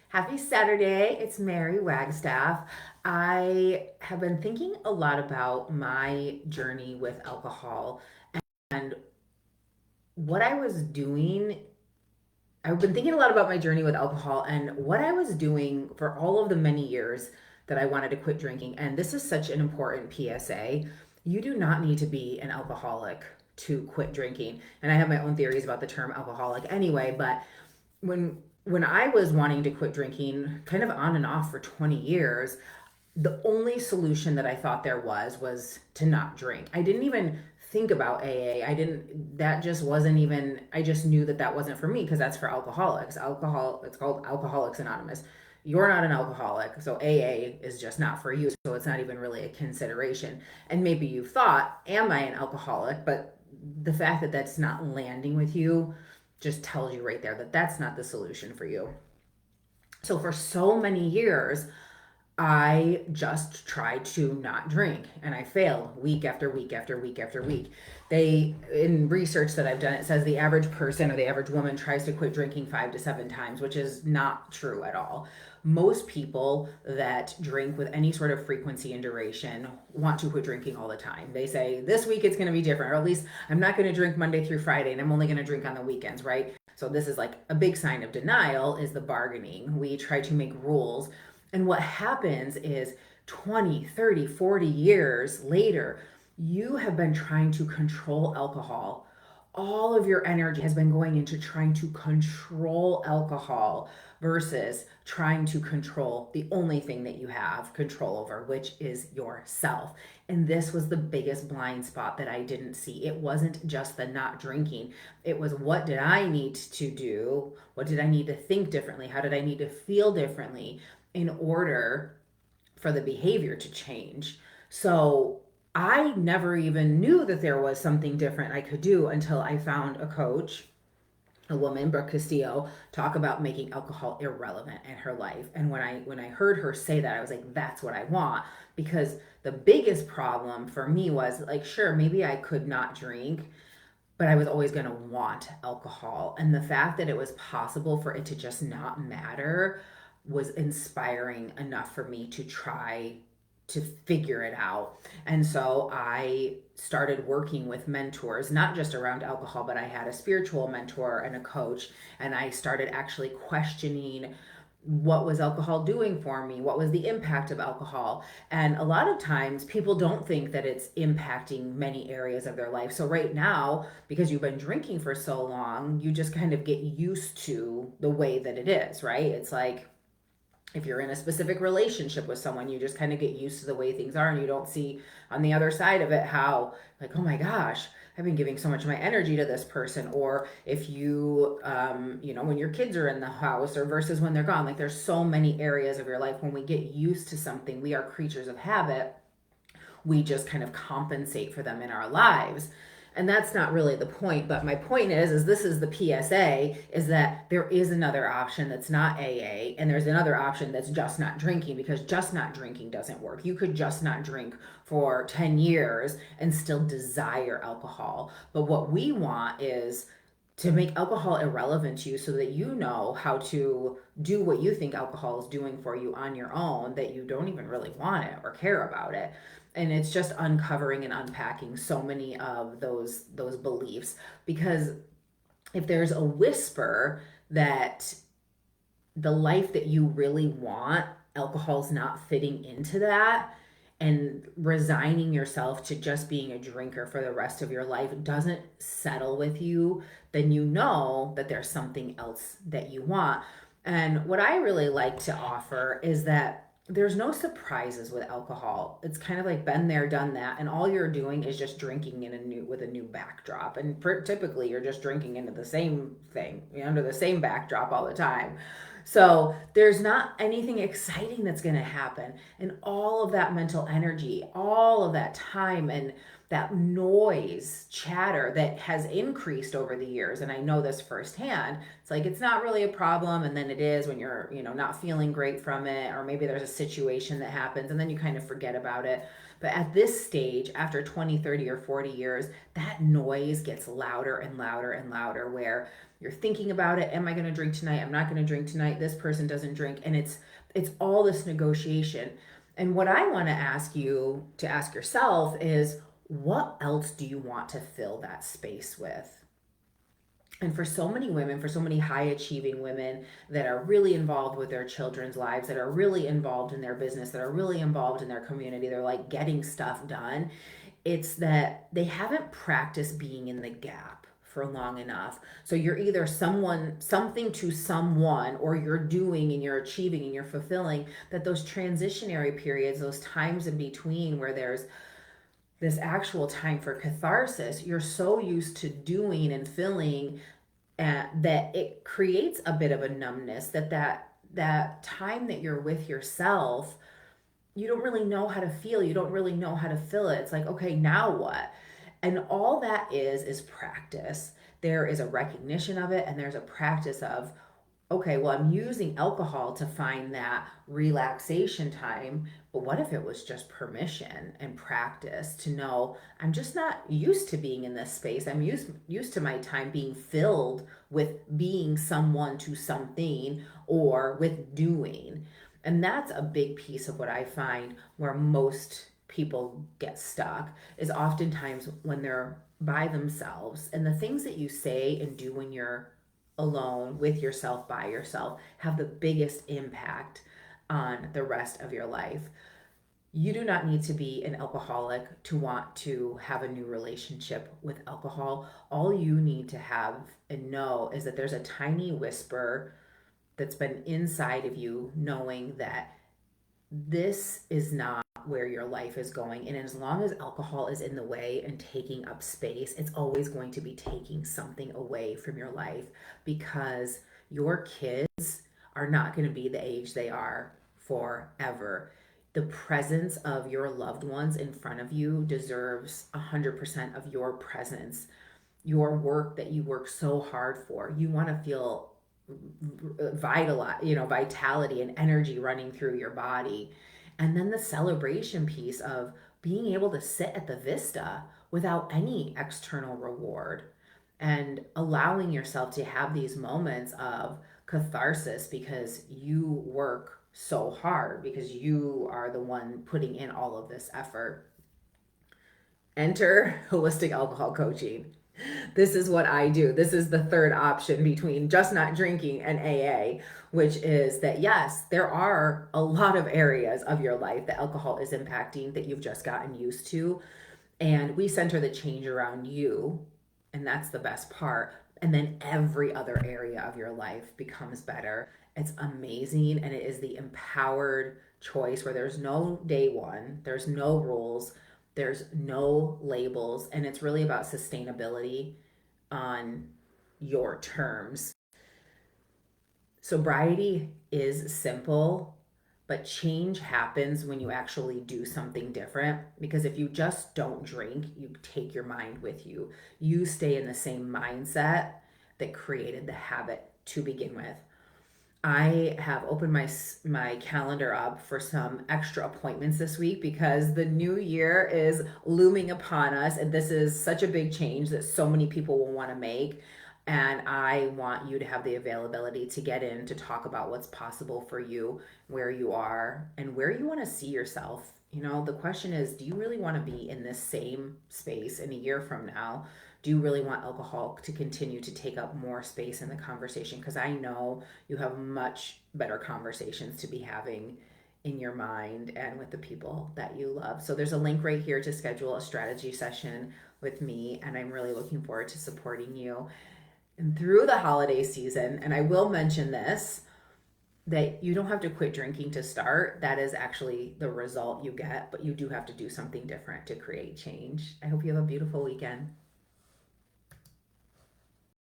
Happy Saturday. It's Mary Wagstaff. I have been thinking a lot about my journey with alcohol and what I was doing. I've been thinking a lot about my journey with alcohol and what I was doing for all of the many years that I wanted to quit drinking. And this is such an important PSA. You do not need to be an alcoholic to quit drinking. And I have my own theories about the term alcoholic anyway, but when I was wanting to quit drinking, kind of on and off for 20 years, the only solution that I thought there was to not drink. I didn't even think about AA. I didn't that just wasn't even I just knew that that wasn't for me because that's for alcoholics. Alcohol it's called Alcoholics Anonymous. You're not an alcoholic, so AA is just not for you. So it's not even really a consideration. And maybe you thought, am I an alcoholic? But the fact that that's not landing with you just tells you right there that that's not the solution for you. So for so many years, I just tried to not drink and I failed week after week after week after week. In research that I've done, it says the average person or the average woman tries to quit drinking 5 to 7 times, which is not true at all. Most people that drink with any sort of frequency and duration want to quit drinking all the time. They say, this week it's going to be different, or at least I'm not going to drink Monday through Friday and I'm only going to drink on the weekends, right? So this is like a big sign of denial is the bargaining. We try to make rules and what happens is 20, 30, 40 years later, you have been trying to control alcohol. All of your energy has been going into trying to control alcohol versus trying to control the only thing that you have control over, which is yourself. And this was the biggest blind spot that I didn't see. It wasn't just the not drinking, it was what did I need to do? What did I need to think differently? How did I need to feel differently in order for the behavior to change? So I never even knew that there was something different I could do until I found a coach, a woman, Brooke Castillo, talk about making alcohol irrelevant in her life. And when I heard her say that, I was like, that's what I want. Because the biggest problem for me was like, sure, maybe I could not drink, but I was always going to want alcohol. And the fact that it was possible for it to just not matter was inspiring enough for me to try to figure it out. And so I started working with mentors, not just around alcohol, but I had a spiritual mentor and a coach. And I started actually questioning what was alcohol doing for me? What was the impact of alcohol? And a lot of times people don't think that it's impacting many areas of their life. So, right now, because you've been drinking for so long, you just kind of get used to the way that it is, right? It's like, if you're in a specific relationship with someone, you just kind of get used to the way things are and you don't see on the other side of it how, like, oh my gosh, I've been giving so much of my energy to this person. Or if you, when your kids are in the house or versus when they're gone, like there's so many areas of your life when we get used to something, we are creatures of habit. We just kind of compensate for them in our lives. And that's not really the point, but my point is this is the PSA, is that there is another option that's not AA, and there's another option that's just not drinking, because just not drinking doesn't work. You could just not drink for 10 years and still desire alcohol. But what we want is to make alcohol irrelevant to you so that you know how to do what you think alcohol is doing for you on your own, that you don't even really want it or care about it. And it's just uncovering and unpacking so many of those beliefs, because if there's a whisper that the life that you really want, alcohol's not fitting into that, and resigning yourself to just being a drinker for the rest of your life doesn't settle with you, then you know that there's something else that you want. And what I really like to offer is that there's no surprises with alcohol. It's kind of like been there, done that, and all you're doing is just drinking in a new with a new backdrop. And typically, you're just drinking into the same thing, under the same backdrop all the time. So there's not anything exciting that's going to happen. And all of that mental energy, all of that time, and that noise, chatter that has increased over the years. And I know this firsthand. It's like it's not really a problem. And then it is when you're, not feeling great from it, or maybe there's a situation that happens and then you kind of forget about it. But at this stage, after 20, 30, or 40 years, that noise gets louder and louder and louder, where you're thinking about it. Am I going to drink tonight? I'm not going to drink tonight. This person doesn't drink. And it's all this negotiation. And what I want to ask you to ask yourself is, what else do you want to fill that space with? And for so many women, for so many high achieving women that are really involved with their children's lives, that are really involved in their business, that are really involved in their community, they're like getting stuff done. It's that they haven't practiced being in the gap for long enough. So you're either something to someone, or you're doing and you're achieving and you're fulfilling, that those transitionary periods, those times in between where there's this actual time for catharsis, you're so used to doing and filling, that it creates a bit of a numbness, that time that you're with yourself, you don't really know how to feel, you don't really know how to fill it. It's like, okay, now what? And all that is practice. There is a recognition of it, and there's a practice of, okay, well, I'm using alcohol to find that relaxation time, but what if it was just permission and practice to know I'm just not used to being in this space. I'm used to my time being filled with being someone to something, or with doing. And that's a big piece of what I find where most people get stuck, is oftentimes when they're by themselves, and the things that you say and do when you're alone with yourself, by yourself, have the biggest impact on the rest of your life. You do not need to be an alcoholic to want to have a new relationship with alcohol. All you need to have and know is that there's a tiny whisper that's been inside of you, knowing that this is not where your life is going. And as long as alcohol is in the way and taking up space, it's always going to be taking something away from your life, because your kids are not going to be the age they are forever. The presence of your loved ones in front of you deserves 100% of your presence. Your work that you work so hard for, you want to feel vitality and energy running through your body. And then the celebration piece of being able to sit at the vista without any external reward, and allowing yourself to have these moments of catharsis because you work so hard, because you are the one putting in all of this effort. Enter holistic alcohol coaching. This is what I do. This is the third option between just not drinking and AA, which is that yes, there are a lot of areas of your life that alcohol is impacting that you've just gotten used to. And we center the change around you. And that's the best part. And then every other area of your life becomes better. It's amazing. And it is the empowered choice where there's no day one, there's no rules, there's no labels. And it's really about sustainability on your terms. Sobriety is simple, but change happens when you actually do something different. Because if you just don't drink, you take your mind with you. You stay in the same mindset that created the habit to begin with. I have opened my calendar up for some extra appointments this week, because the new year is looming upon us, and this is such a big change that so many people will want to make. And I want you to have the availability to get in to talk about what's possible for you, where you are, and where you want to see yourself. The question is, do you really want to be in this same space in a year from now? Do you really want alcohol to continue to take up more space in the conversation? Because I know you have much better conversations to be having in your mind and with the people that you love. So there's a link right here to schedule a strategy session with me, and I'm really looking forward to supporting you and through the holiday season. And I will mention this, that you don't have to quit drinking to start. That is actually the result you get, but you do have to do something different to create change. I hope you have a beautiful weekend.